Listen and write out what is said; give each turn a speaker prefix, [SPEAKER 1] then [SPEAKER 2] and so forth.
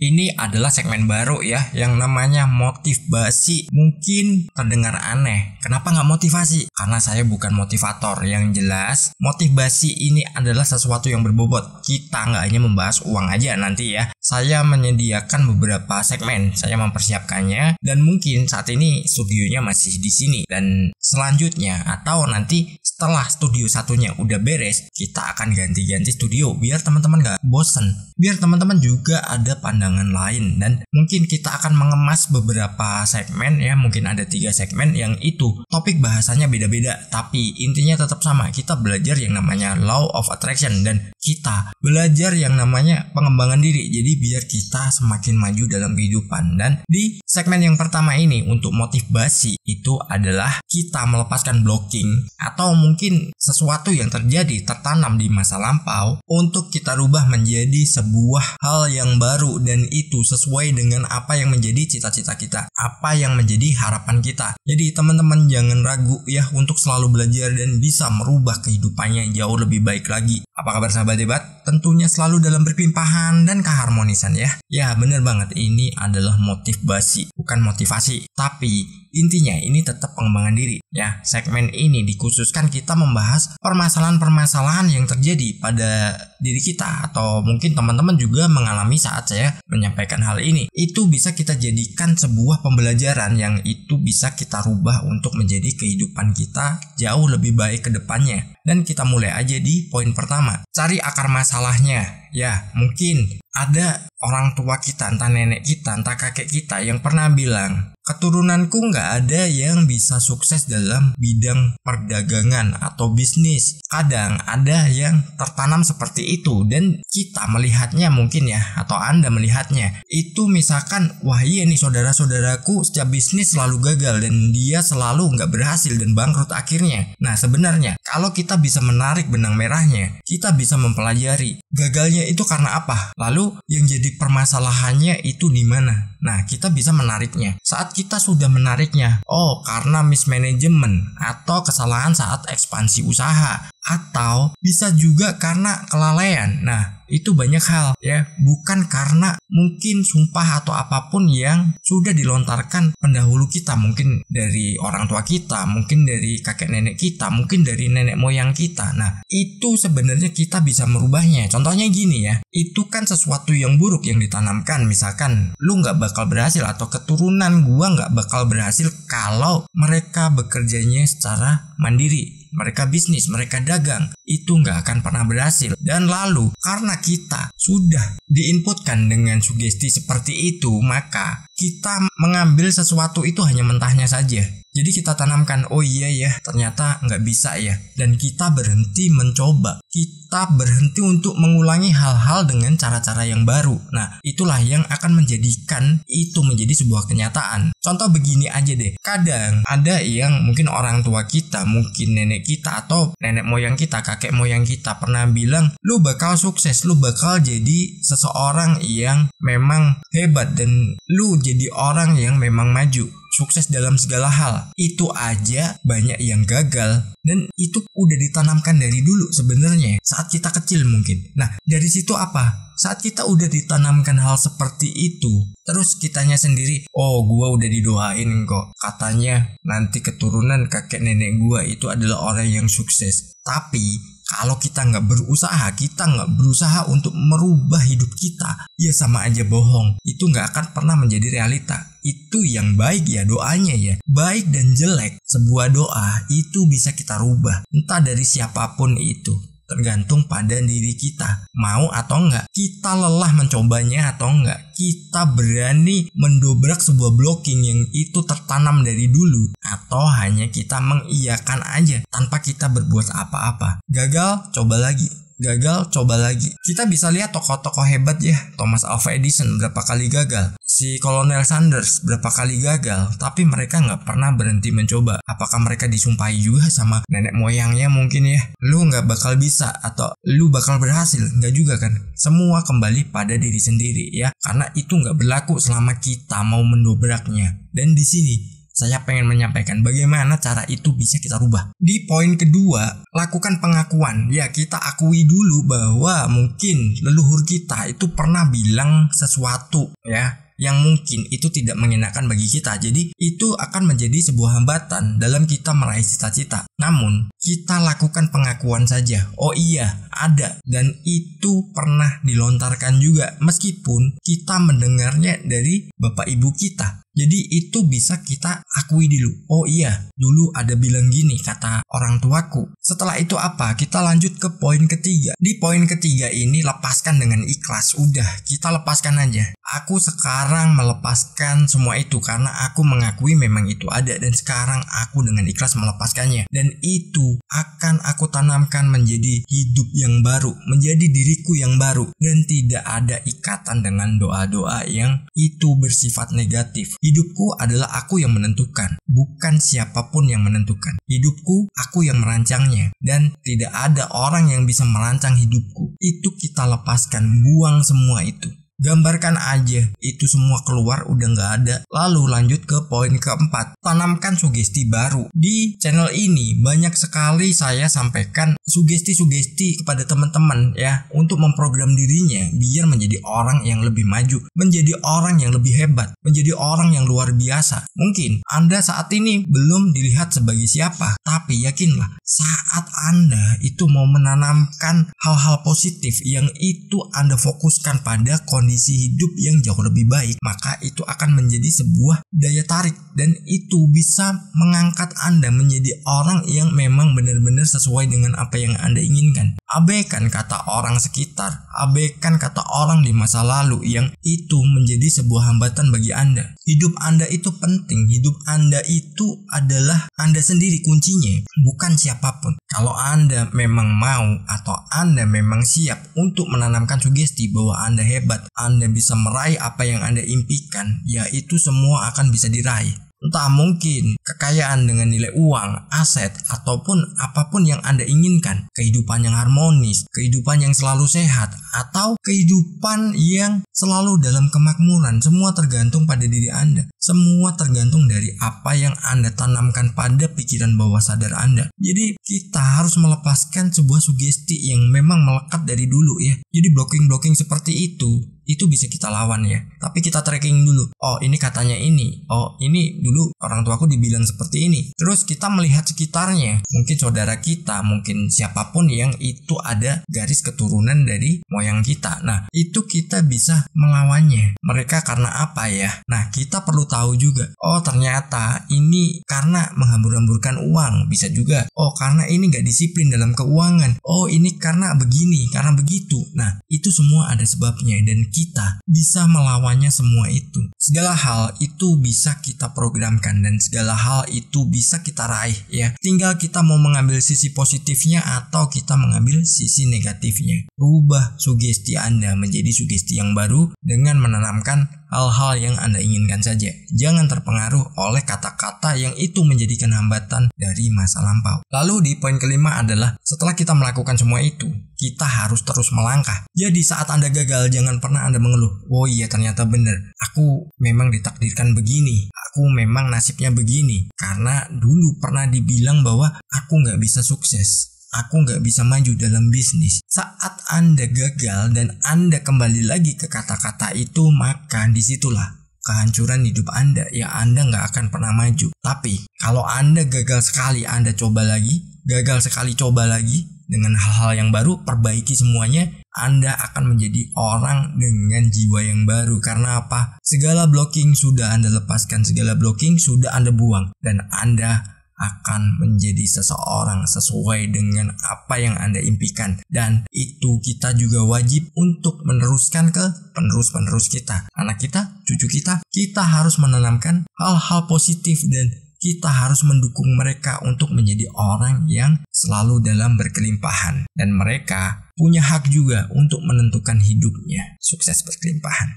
[SPEAKER 1] Ini adalah segmen baru ya, yang namanya motivasi. Mungkin terdengar aneh, kenapa nggak motivasi? Karena saya bukan motivator. Yang jelas, motivasi ini adalah sesuatu yang berbobot. Kita nggak hanya membahas uang aja nanti ya. Saya menyediakan beberapa segmen, saya mempersiapkannya, dan mungkin saat ini studionya masih di sini. Dan selanjutnya atau nanti setelah studio satunya udah beres, kita akan ganti-ganti studio biar teman-teman nggak bosen, biar teman-teman juga ada pandangan lain. Dan mungkin kita akan mengemas beberapa segmen ya, mungkin ada 3 segmen yang itu topik bahasanya beda-beda, tapi intinya tetap sama. Kita belajar yang namanya law of attraction dan kita belajar yang namanya pengembangan diri. Jadi biar kita semakin maju dalam kehidupan. Dan di segmen yang pertama ini untuk motivasi itu adalah kita melepaskan blocking atau mungkin sesuatu yang terjadi tertanam di masa lampau untuk kita rubah menjadi sebuah hal yang baru, dan itu sesuai dengan apa yang menjadi cita-cita kita, apa yang menjadi harapan kita. Jadi teman-teman jangan ragu ya untuk selalu belajar dan bisa merubah kehidupannya jauh lebih baik lagi. Apa kabar sahabat hebat? Tentunya selalu dalam berkelimpahan dan keharmonisan ya. Ya bener banget, ini adalah motivasi bukan motivasi, tapi intinya ini tetap pengembangan diri ya. Segmen ini dikhususkan kita membahas permasalahan-permasalahan yang terjadi pada diri kita, atau mungkin teman-teman juga mengalami saat saya menyampaikan hal ini. Itu bisa kita jadikan sebuah pembelajaran yang itu bisa kita rubah untuk menjadi kehidupan kita jauh lebih baik ke depannya. Dan kita mulai aja di poin pertama, cari akar masalahnya. Ya mungkin ada orang tua kita, entah nenek kita, entah kakek kita yang pernah bilang, keturunanku nggak ada yang bisa sukses dalam bidang perdagangan atau bisnis. Kadang ada yang tertanam seperti itu dan kita melihatnya mungkin ya, atau Anda melihatnya itu misalkan, wah iya nih saudara-saudaraku setiap bisnis selalu gagal dan dia selalu nggak berhasil dan bangkrut akhirnya. Nah sebenarnya kalau kita bisa menarik benang merahnya, kita bisa mempelajari gagalnya itu karena apa, lalu yang jadi permasalahannya itu di mana. Nah kita bisa menariknya. Saat kita sudah menariknya, oh karena mismanagement atau kesalahan saat ekspansi usaha, atau bisa juga karena kelalaian. Nah itu banyak hal ya, bukan karena mungkin sumpah atau apapun yang sudah dilontarkan pendahulu kita, mungkin dari orang tua kita, mungkin dari kakek nenek kita, mungkin dari nenek moyang kita. Nah itu sebenarnya kita bisa merubahnya. Contohnya gini ya, itu kan sesuatu yang buruk yang ditanamkan, misalkan lu nggak bakal berhasil atau keturunan gua nggak bakal berhasil kalau mereka bekerjanya secara mandiri, mereka bisnis, mereka dagang, itu nggak akan pernah berhasil. Dan lalu karena kita sudah diinputkan dengan sugesti seperti itu, maka kita mengambil sesuatu itu hanya mentahnya saja. Jadi kita tanamkan, oh iya ya ternyata nggak bisa ya, dan kita berhenti mencoba, kita berhenti untuk mengulangi hal-hal dengan cara-cara yang baru. Nah itulah yang akan menjadikan itu menjadi sebuah kenyataan. Contoh begini aja deh, kadang ada yang mungkin orang tua kita, mungkin nenek kita atau nenek moyang kita, kakek moyang kita pernah bilang, lu bakal sukses, lu bakal jadi seseorang yang memang hebat, dan lu jadi orang yang memang maju, sukses dalam segala hal. Itu aja banyak yang gagal, dan itu udah ditanamkan dari dulu sebenarnya saat kita kecil mungkin. Nah dari situ apa? Saat kita udah ditanamkan hal seperti itu, terus kitanya sendiri, oh gua udah didoain kok, katanya nanti keturunan kakek nenek gua itu adalah orang yang sukses. Tapi kalau kita nggak berusaha, kita nggak berusaha untuk merubah hidup kita, ya sama aja bohong. Itu nggak akan pernah menjadi realita. Itu yang baik ya doanya ya. Baik dan jelek, sebuah doa itu bisa kita rubah. Entah dari siapapun itu. Tergantung pada diri kita, mau atau enggak, kita lelah mencobanya atau enggak, kita berani mendobrak sebuah blocking yang itu tertanam dari dulu, atau hanya kita mengiyakan aja tanpa kita berbuat apa-apa. Gagal, coba lagi. Gagal, coba lagi. Kita bisa lihat tokoh-tokoh hebat ya, Thomas Alva Edison berapa kali gagal, si Colonel Sanders berapa kali gagal, tapi mereka nggak pernah berhenti mencoba. Apakah mereka disumpahi juga sama nenek moyangnya mungkin ya, lu nggak bakal bisa atau lu bakal berhasil? Nggak juga kan. Semua kembali pada diri sendiri ya, karena itu nggak berlaku selama kita mau mendobraknya. Dan di sini saya pengen menyampaikan bagaimana cara itu bisa kita rubah. Di poin kedua, lakukan pengakuan. Ya, kita akui dulu bahwa mungkin leluhur kita itu pernah bilang sesuatu ya yang mungkin itu tidak mengenakan bagi kita. Jadi itu akan menjadi sebuah hambatan dalam kita meraih cita-cita. Namun kita lakukan pengakuan saja. Oh iya, ada, dan itu pernah dilontarkan juga meskipun kita mendengarnya dari bapak ibu kita. Jadi itu bisa kita akui dulu. Oh iya, dulu ada bilang gini kata orang tuaku. Setelah itu apa? Kita lanjut ke poin ketiga. Di poin ketiga ini lepaskan dengan ikhlas. Udah, kita lepaskan aja. Aku sekarang melepaskan semua itu karena aku mengakui memang itu ada, dan sekarang aku dengan ikhlas melepaskannya. Dan itu akan aku tanamkan menjadi hidup yang baru, menjadi diriku yang baru, dan tidak ada ikatan dengan doa-doa yang itu bersifat negatif. Hidupku adalah aku yang menentukan, bukan siapapun yang menentukan. Hidupku, aku yang merancangnya, dan tidak ada orang yang bisa merancang hidupku. Itu kita lepaskan, buang semua itu. Gambarkan aja, itu semua keluar, udah gak ada. Lalu lanjut ke poin keempat, tanamkan sugesti baru. Di channel ini banyak sekali saya sampaikan sugesti-sugesti kepada teman-teman ya, untuk memprogram dirinya biar menjadi orang yang lebih maju, menjadi orang yang lebih hebat, menjadi orang yang luar biasa. Mungkin Anda saat ini belum dilihat sebagai siapa, tapi yakinlah saat Anda itu mau menanamkan hal-hal positif yang itu Anda fokuskan pada kondisi hidup yang jauh lebih baik, maka itu akan menjadi sebuah daya tarik, dan itu bisa mengangkat Anda menjadi orang yang memang benar-benar sesuai dengan apa yang Anda inginkan. Abaikan kata orang sekitar, abaikan kata orang di masa lalu yang itu menjadi sebuah hambatan bagi Anda. Hidup Anda itu penting, hidup Anda itu adalah Anda sendiri kuncinya, bukan siapapun. Kalau Anda memang mau atau Anda memang siap untuk menanamkan sugesti bahwa Anda hebat, Anda bisa meraih apa yang Anda impikan, ya itu semua akan bisa diraih. Entah mungkin kekayaan dengan nilai uang, aset, ataupun apapun yang Anda inginkan. Kehidupan yang harmonis, kehidupan yang selalu sehat, atau kehidupan yang selalu dalam kemakmuran. Semua tergantung pada diri Anda. Semua tergantung dari apa yang Anda tanamkan pada pikiran bawah sadar Anda. Jadi kita harus melepaskan sebuah sugesti yang memang melekat dari dulu ya. Jadi blocking-blocking seperti itu bisa kita lawan ya. Tapi kita tracking dulu. Oh ini katanya ini. Oh ini dulu orang tuaku dibilang seperti ini. Terus kita melihat sekitarnya. Mungkin saudara kita, mungkin siapapun yang itu ada garis keturunan dari moyang kita. Nah itu kita bisa melawannya. Mereka karena apa ya? Nah kita perlu tahu juga. Oh ternyata ini karena menghambur-hamburkan uang. Bisa juga. Oh karena ini gak disiplin dalam keuangan. Oh ini karena begini, karena begitu. Nah itu semua ada sebabnya, dan kita bisa melawannya semua itu. Segala hal itu bisa kita programkan, dan segala hal itu bisa kita raih ya. Tinggal kita mau mengambil sisi positifnya atau kita mengambil sisi negatifnya. Rubah sugesti Anda menjadi sugesti yang baru dengan menanamkan hal-hal yang Anda inginkan saja. Jangan terpengaruh oleh kata-kata yang itu menjadikan hambatan dari masa lampau. Lalu di poin kelima adalah setelah kita melakukan semua itu, kita harus terus melangkah. Jadi saat Anda gagal, jangan pernah Anda mengeluh. Oh iya ternyata benar, aku memang ditakdirkan begini, aku memang nasibnya begini, karena dulu pernah dibilang bahwa aku gak bisa sukses, aku gak bisa maju dalam bisnis. Saat Anda gagal dan Anda kembali lagi ke kata-kata itu, maka disitulah kehancuran hidup Anda. Ya Anda gak akan pernah maju. Tapi kalau Anda gagal sekali, Anda coba lagi, gagal sekali coba lagi, dengan hal-hal yang baru, perbaiki semuanya, Anda akan menjadi orang dengan jiwa yang baru. Karena apa? Segala blocking sudah Anda lepaskan, segala blocking sudah Anda buang, dan Anda akan menjadi seseorang sesuai dengan apa yang Anda impikan. Dan itu kita juga wajib untuk meneruskan ke penerus-penerus kita, anak kita, cucu kita. Kita harus menanamkan hal-hal positif, dan kita harus mendukung mereka untuk menjadi orang yang selalu dalam berkelimpahan. Dan mereka punya hak juga untuk menentukan hidupnya. Sukses berkelimpahan.